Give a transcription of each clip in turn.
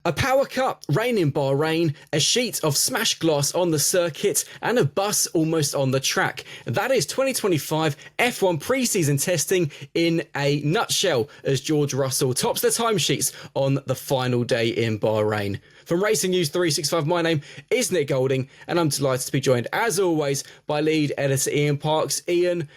A power cut, rain in Bahrain, a sheet of smashed glass on the circuit, and a bus almost on the track. That is 2025 F1 pre-season testing in a nutshell as George Russell tops the timesheets on the final day in Bahrain. From Racing News 365, my name is Nick Golding, and I'm delighted to be joined, as always, by lead editor Ian Parks. Ian,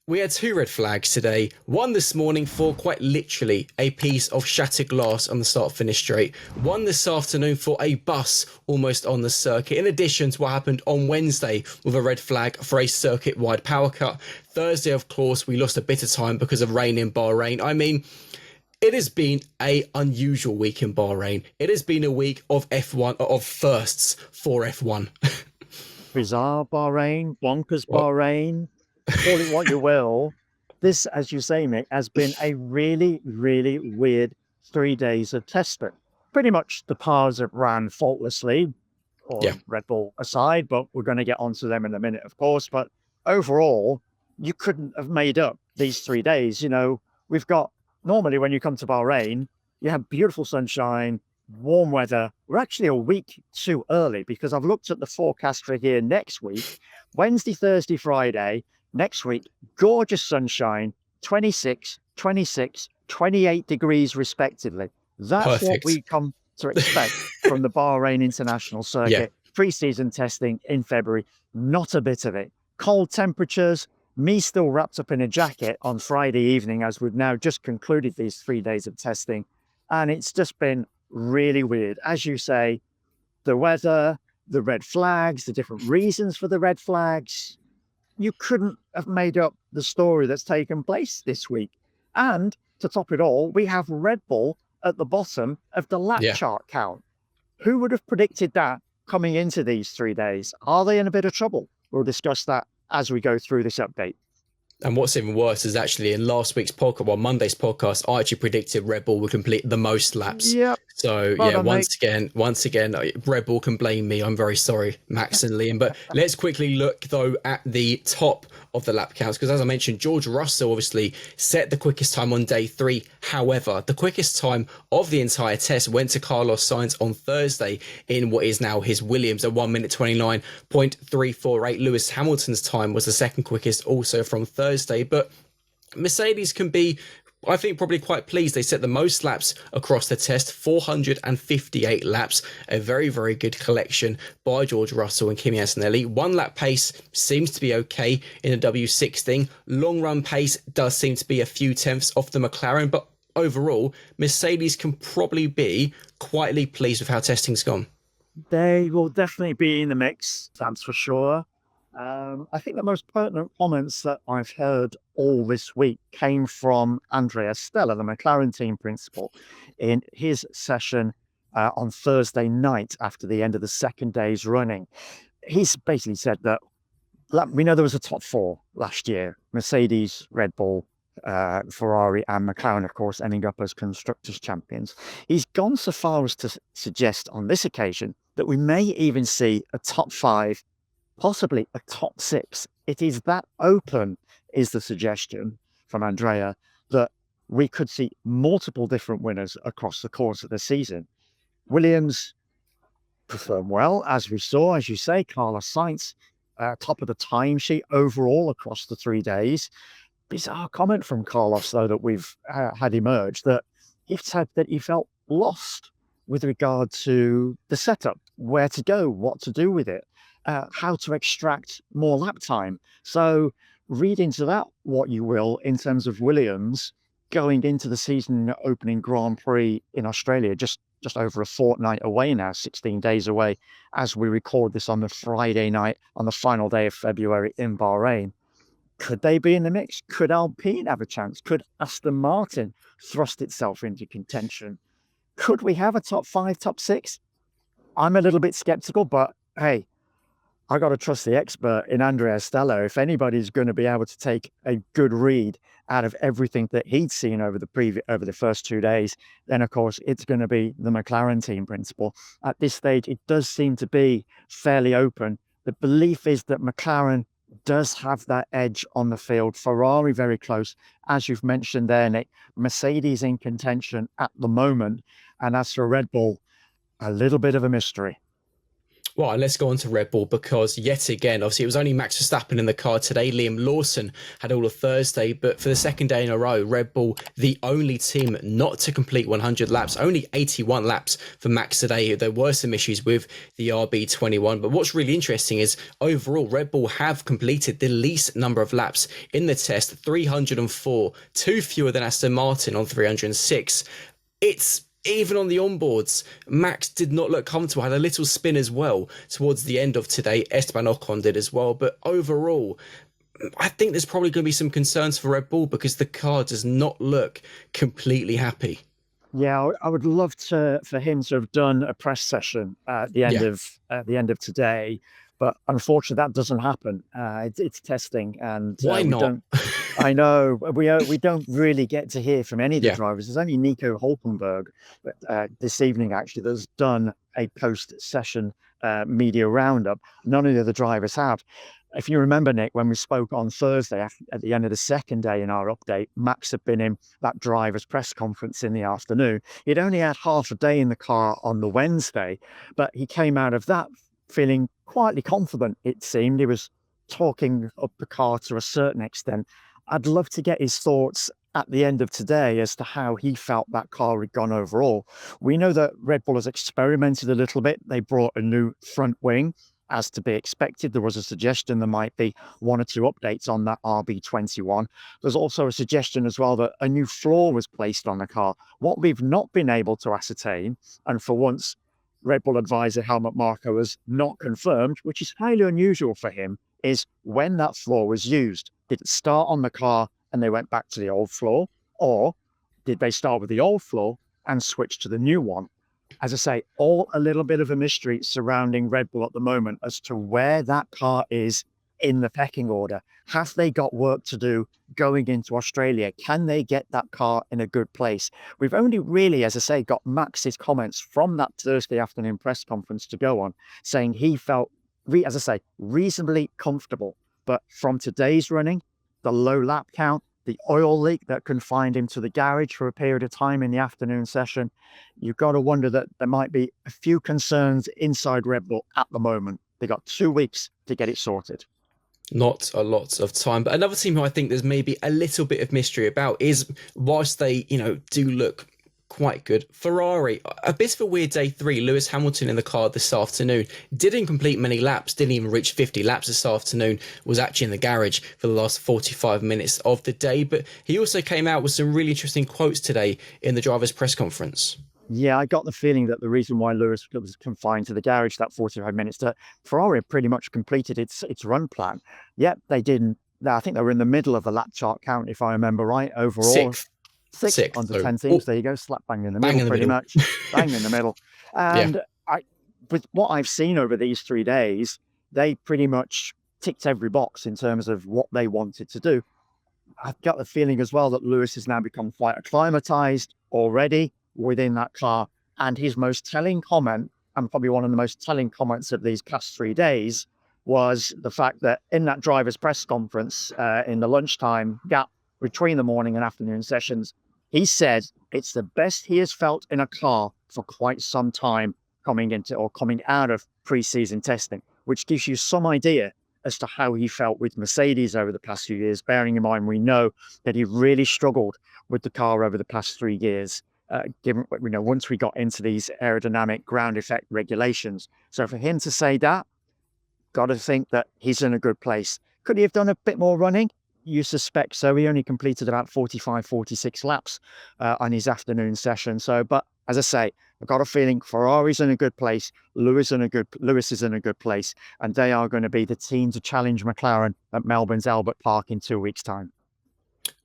we had two red flags today. One this morning for quite literally a piece of shattered glass on the start-finish straight. One this afternoon for a bus almost on the circuit. In addition to what happened on Wednesday with a red flag for a circuit-wide power cut. Thursday, of course, we lost a bit of time because of rain in Bahrain. I mean, it has been an unusual week in Bahrain. It has been a week of F1, of firsts for F1. Bizarre Bahrain, bonkers Bahrain. Call it what you will. This, as you say, Mick, has been a really, really weird 3 days of testing. Pretty much the cars have ran faultlessly, Red Bull aside, but we're going to get onto them in a minute, of course. But overall, you couldn't have made up these 3 days. You know, we've got, normally when you come to Bahrain, you have beautiful sunshine, warm weather. We're actually a week too early because I've looked at the forecast for here next week, Wednesday, Thursday, Friday. Next week, gorgeous sunshine, 26, 26, 28 degrees respectively. That's Perfect. What we come to expect from the Bahrain International Circuit. Pre-season testing in February, not a bit of it. Cold temperatures, me still wrapped up in a jacket on Friday evening as we've now just concluded these 3 days of testing. And it's just been really weird. As you say, the weather, the red flags, the different reasons for the red flags. You couldn't have made up the story that's taken place this week. And to top it all, we have Red Bull at the bottom of the lap chart count. Who would have predicted that coming into these 3 days? Are they in a bit of trouble? We'll discuss that as we go through this update. And what's even worse is actually in last week's podcast, well, Monday's podcast, I actually predicted Red Bull would complete the most laps. Yep. So once again, Red Bull can blame me. I'm very sorry, Max and Liam. But let's quickly look though at the top of the lap counts, because as I mentioned, George Russell obviously set the quickest time on day 3. However, the quickest time of the entire test went to Carlos Sainz on Thursday in what is now his Williams at 1 minute 29.348. Lewis Hamilton's time was the second quickest, also from Thursday. But Mercedes can be, I think, probably quite pleased. They set the most laps across the test, 458 laps, a very, very good collection by George Russell and Kimi Antonelli. 1 lap pace seems to be okay in the W16. Long run pace does seem to be a few tenths off the McLaren, but overall, Mercedes can probably be quietly pleased with how testing's gone. They will definitely be in the mix, that's for sure. I think the most pertinent comments that I've heard all this week came from Andrea Stella, the McLaren team principal, in his session on Thursday night after the end of the second day's running. He's basically said that we know there was a top 4 last year: Mercedes, Red Bull, Ferrari and McLaren, of course, ending up as constructors champions. He's gone so far as to suggest on this occasion that we may even see a top 5, possibly a top 6. It is that open, is the suggestion from Andrea, that we could see multiple different winners across the course of the season. Williams performed well, as we saw, as you say. Carlos Sainz, top of the timesheet overall across the 3 days. Bizarre comment from Carlos, though, that we've had emerge, that he said that he felt lost with regard to the setup, where to go, what to do with it. How to extract more lap time. So read into that what you will in terms of Williams going into the season opening Grand Prix in Australia, just over a fortnight away now, 16 days away, as we record this on the Friday night, on the final day of February in Bahrain. Could they be in the mix? Could Alpine have a chance? Could Aston Martin thrust itself into contention? Could we have a top 5, top 6? I'm a little bit skeptical, but hey, I got to trust the expert in Andrea Stella. If anybody's going to be able to take a good read out of everything that he'd seen over the first 2 days, then of course it's going to be the McLaren team principal. At this stage, it does seem to be fairly open. The belief is that McLaren does have that edge on the field. Ferrari very close, as you've mentioned there, Nick. Mercedes in contention at the moment. And as for Red Bull, a little bit of a mystery. Well, and let's go on to Red Bull because yet again, obviously, it was only Max Verstappen in the car today. Liam Lawson had all of Thursday, but for the second day in a row, Red Bull, the only team not to complete 100 laps, only 81 laps for Max today. There were some issues with the RB21, but what's really interesting is overall, Red Bull have completed the least number of laps in the test, 304, two fewer than Aston Martin on 306. It's even on the onboards, Max did not look comfortable, had a little spin as well towards the end of today. Esteban Ocon did as well. But overall, I think there's probably going to be some concerns for Red Bull because the car does not look completely happy. Yeah, I would love for him to have done a press session at the end Yeah. of today, but unfortunately that doesn't happen. It's testing, and Why we not? don't. I know we don't really get to hear from any of the Yeah. drivers. There's only Nico Hulkenberg this evening actually that's done a post-session media roundup. None of the other drivers have. If you remember, Nick, when we spoke on Thursday at the end of the second day in our update, Max had been in that driver's press conference in the afternoon. He'd only had half a day in the car on the Wednesday, but he came out of that feeling quietly confident, it seemed. He was talking up the car to a certain extent. I'd love to get his thoughts at the end of today as to how he felt that car had gone overall. We know that Red Bull has experimented a little bit. They brought a new front wing, as to be expected. There was a suggestion there might be one or two updates on that RB21. There's also a suggestion as well that a new floor was placed on the car. What we've not been able to ascertain, and for once, Red Bull advisor Helmut Marko has not confirmed, which is highly unusual for him, is when that floor was used. Did it start on the car and they went back to the old floor? Or did they start with the old floor and switch to the new one? As I say, all a little bit of a mystery surrounding Red Bull at the moment as to where that car is in the pecking order. Have they got work to do going into Australia? Can they get that car in a good place? We've only really, as I say, got Max's comments from that Thursday afternoon press conference to go on, saying he felt, as I say, reasonably comfortable. But from today's running, the low lap count, the oil leak that confined him to the garage for a period of time in the afternoon session, you've got to wonder that there might be a few concerns inside Red Bull at the moment. They got 2 weeks to get it sorted. Not a lot of time. But another team who I think there's maybe a little bit of mystery about is, whilst they, do look quite good, Ferrari, a bit of a weird day 3. Lewis Hamilton in the car this afternoon didn't complete many laps, didn't even reach 50 laps this afternoon, was actually in the garage for the last 45 minutes of the day. But he also came out with some really interesting quotes today in the driver's press conference. Yeah, I got the feeling that the reason why Lewis was confined to the garage that 45 minutes, that Ferrari pretty much completed its run plan. Yep, they didn't. I think they were in the middle of the lap chart count, if I remember right, overall. Sixth. Sixth Sixth. under So, 10 teams. There you go, slap bang in the bang middle, in the pretty middle. much. Bang in the middle. Yeah. And with what I've seen over these 3 days, they pretty much ticked every box in terms of what they wanted to do. I've got the feeling as well that Lewis has now become quite acclimatized already within that car. And his most telling comment, and probably one of the most telling comments of these past 3 days, was the fact that in that driver's press conference in the lunchtime gap between the morning and afternoon sessions, he said it's the best he has felt in a car for quite some time coming out of pre-season testing, which gives you some idea as to how he felt with Mercedes over the past few years, bearing in mind we know that he really struggled with the car over the past 3 years, given, once we got into these aerodynamic ground effect regulations. So for him to say that, got to think that he's in a good place. Could he have done a bit more running? You suspect so. He only completed about 45, 46 laps on his afternoon session. So, but as I say, I've got a feeling Ferrari's in a good place, Lewis is in a good place, and they are going to be the team to challenge McLaren at Melbourne's Albert Park in 2 weeks' time.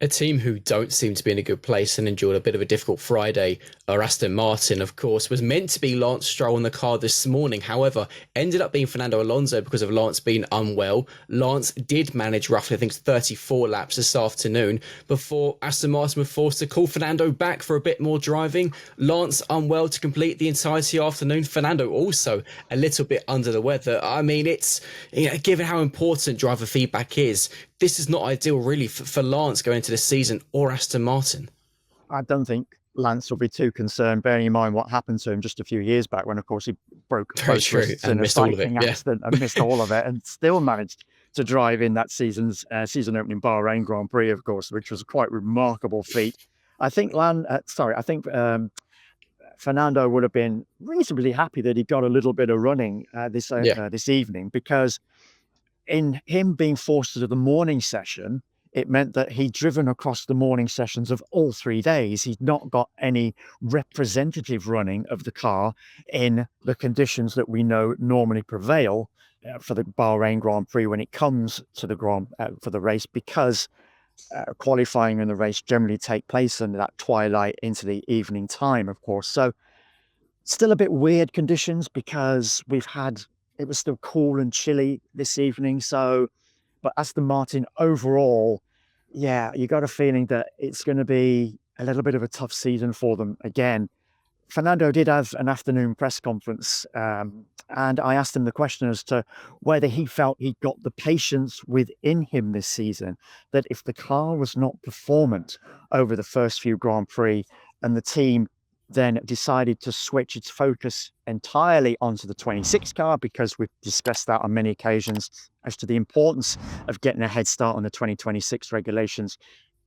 A team who don't seem to be in a good place and endured a bit of a difficult Friday are Aston Martin, of course, was meant to be Lance Stroll in the car this morning. However, ended up being Fernando Alonso because of Lance being unwell. Lance did manage roughly, I think, 34 laps this afternoon before Aston Martin were forced to call Fernando back for a bit more driving. Lance unwell to complete the entirety afternoon. Fernando also a little bit under the weather. I mean, it's, given how important driver feedback is, this is not ideal really for Lance going into the season or Aston Martin. I don't think Lance will be too concerned, bearing in mind what happened to him just a few years back when, of course, he broke Very both true. wrists And in a missed all of it. cycling Yeah. accident and missed all of it, and still managed to drive in that season's season opening Bahrain Grand Prix, of course, which was a quite remarkable feat. I think Fernando would have been reasonably happy that he got a little bit of running Yeah. this evening, because in him being forced to the morning session, it meant that he'd driven across the morning sessions of all 3 days. He'd not got any representative running of the car in the conditions that we know normally prevail for the Bahrain Grand Prix when it comes to for the race, because qualifying and the race generally take place in that twilight into the evening time, of course. So still a bit weird conditions, because it was still cool and chilly this evening. So, but Aston Martin overall, yeah, you got a feeling that it's going to be a little bit of a tough season for them again. Fernando did have an afternoon press conference, and I asked him the question as to whether he felt he'd got the patience within him this season, that if the car was not performant over the first few Grand Prix and the team then decided to switch its focus entirely onto the 26 car, because we've discussed that on many occasions as to the importance of getting a head start on the 2026 regulations.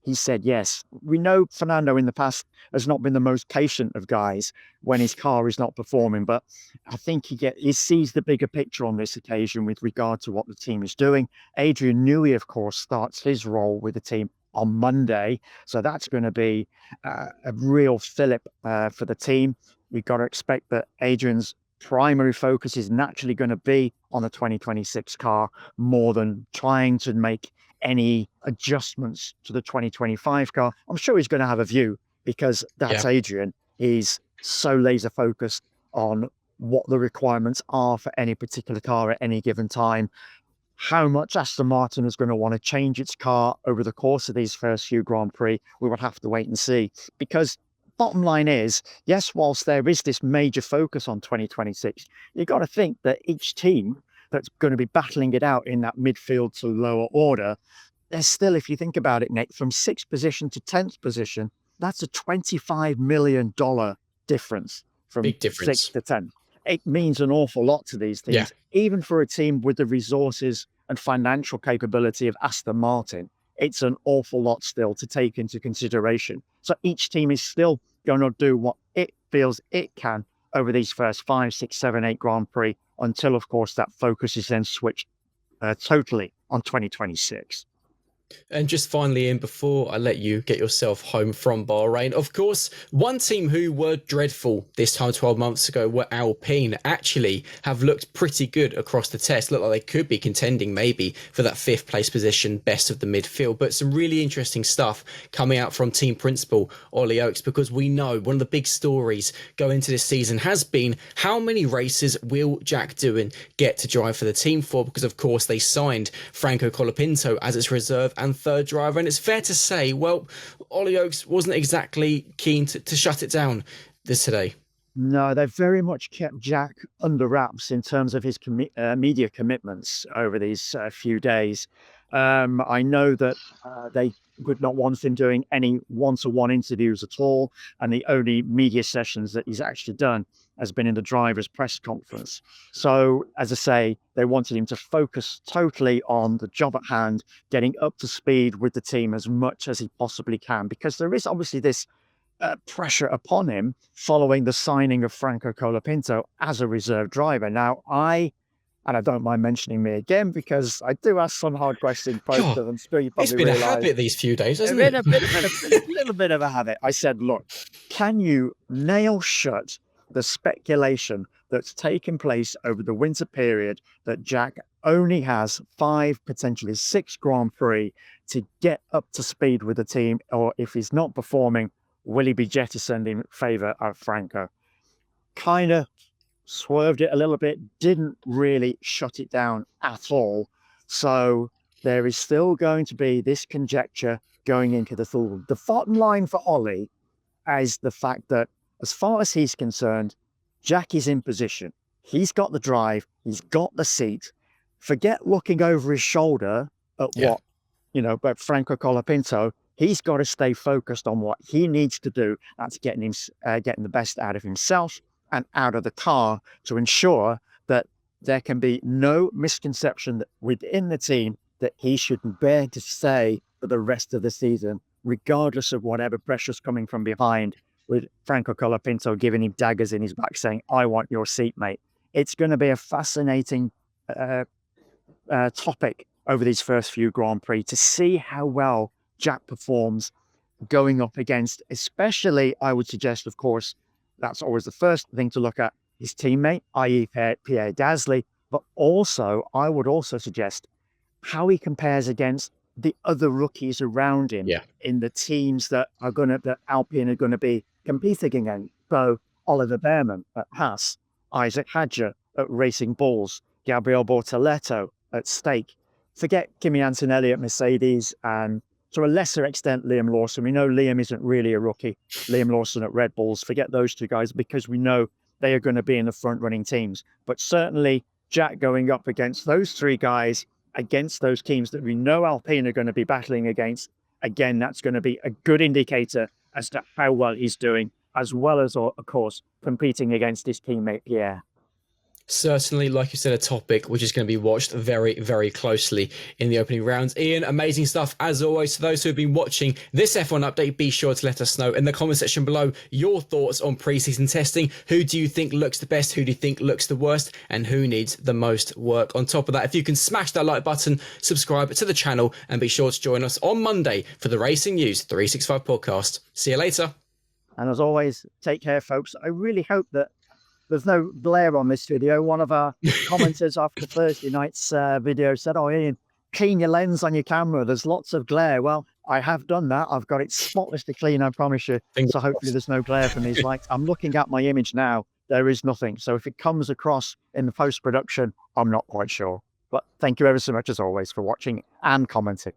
He said, yes, we know Fernando in the past has not been the most patient of guys when his car is not performing, but I think he sees the bigger picture on this occasion with regard to what the team is doing. Adrian Newey, of course, starts his role with the team on Monday, so that's going to be a real fillip for the team. We've got to expect that Adrian's primary focus is naturally going to be on the 2026 car, more than trying to make any adjustments to the 2025 car. I'm sure he's going to have a view, because that's Yeah. Adrian. He's so laser focused on what the requirements are for any particular car at any given time. How much Aston Martin is going to want to change its car over the course of these first few Grand Prix, we will have to wait and see. Because bottom line is, yes, whilst there is this major focus on 2026, you've got to think that each team that's going to be battling it out in that midfield to lower order, there's still, if you think about it, Nick, from 6th position to 10th position, that's a $25 million difference from Big 6th difference. to 10th. It means an awful lot to these Yeah. teams, even for a team with the resources and financial capability of Aston Martin. It's an awful lot still to take into consideration. So each team is still going to do what it feels it can over these first 5, 6, 7, 8 Grand Prix, until, of course, that focus is then switched totally on 2026. And just finally, in before I let you get yourself home from Bahrain, of course, one team who were dreadful this time 12 months ago were Alpine. Actually have looked pretty good across the test. Look like they could be contending maybe for that 5th place position, best of the midfield. But some really interesting stuff coming out from team principal Ollie Oakes, because we know one of the big stories going into this season has been how many races will Jack Doohan get to drive for the team for, because of course they signed Franco Colapinto as its reserve and 3rd driver, and it's fair to say, well, Ollie Oakes wasn't exactly keen to shut it down today. No, they've very much kept Jack under wraps in terms of his media commitments over these few days. I know that they would not want him doing any one-to-one interviews at all, and the only media sessions that he's actually done has been in the driver's press conference. So, as I say, they wanted him to focus totally on the job at hand, getting up to speed with the team as much as he possibly can, because there is obviously this pressure upon him following the signing of Franco Colapinto as a reserve driver. Now, and I don't mind mentioning me again, because I do ask some hard questions, both God, of them. Still, you it's probably been a realise. habit these few days, A hasn't bit, it? a bit, a little bit of a habit. I said, look, can you nail shut the speculation that's taken place over the winter period that Jack only has 5, potentially 6 Grand Prix to get up to speed with the team, or if he's not performing, will he be jettisoned in favour of Franco? Kind of swerved it a little bit, didn't really shut it down at all. So there is still going to be this conjecture going into the fall. The bottom line for Ollie is the fact that, as far as he's concerned, Jack is in position. He's got the drive, he's got the seat. Forget looking over his shoulder at Yeah. but Franco Colapinto. He's got to stay focused on what he needs to do. That's getting the best out of himself and out of the car to ensure that there can be no misconception that within the team that he should bear to stay for the rest of the season, regardless of whatever pressure's coming from behind, with Franco Colapinto giving him daggers in his back saying, I want your seat, mate. It's going to be a fascinating topic over these first few Grand Prix to see how well Jack performs going up against, especially, I would suggest, of course, that's always the first thing to look at, his teammate, i.e. Pierre Gasly, but also, I would also suggest how he compares against the other rookies around him in the teams that Alpine are going to be competing against. So Oliver Behrman at Haas, Isaac Hadjar at Racing Bulls, Gabriel Bortoleto at Stake. Forget Kimi Antonelli at Mercedes, and to a lesser extent, Liam Lawson. We know Liam isn't really a rookie. Liam Lawson at Red Bulls. Forget those two guys because we know they are going to be in the front running teams. But certainly Jack going up against those three guys, against those teams that we know Alpine are going to be battling against, again, that's going to be a good indicator as to how well he's doing, as well as, of course, competing against his teammate Pierre. Certainly, like you said, a topic which is going to be watched very, very closely in the opening rounds. Ian, amazing stuff as always. To those who have been watching this F1 update, be sure to let us know in the comment section below your thoughts on preseason testing. Who do you think looks the best? Who do you think looks the worst? And who needs the most work? On top of that, if you can smash that like button, subscribe to the channel, and be sure to join us on Monday for the Racing News 365 podcast. See you later. And as always, take care, folks. I really hope that there's no glare on this video. One of our commenters after Thursday night's video said, oh, Ian, clean your lens on your camera. There's lots of glare. Well, I have done that. I've got it spotlessly clean, I promise you. So hopefully there's no glare from these lights. I'm looking at my image now. There is nothing. So if it comes across in the post-production, I'm not quite sure. But thank you ever so much, as always, for watching and commenting.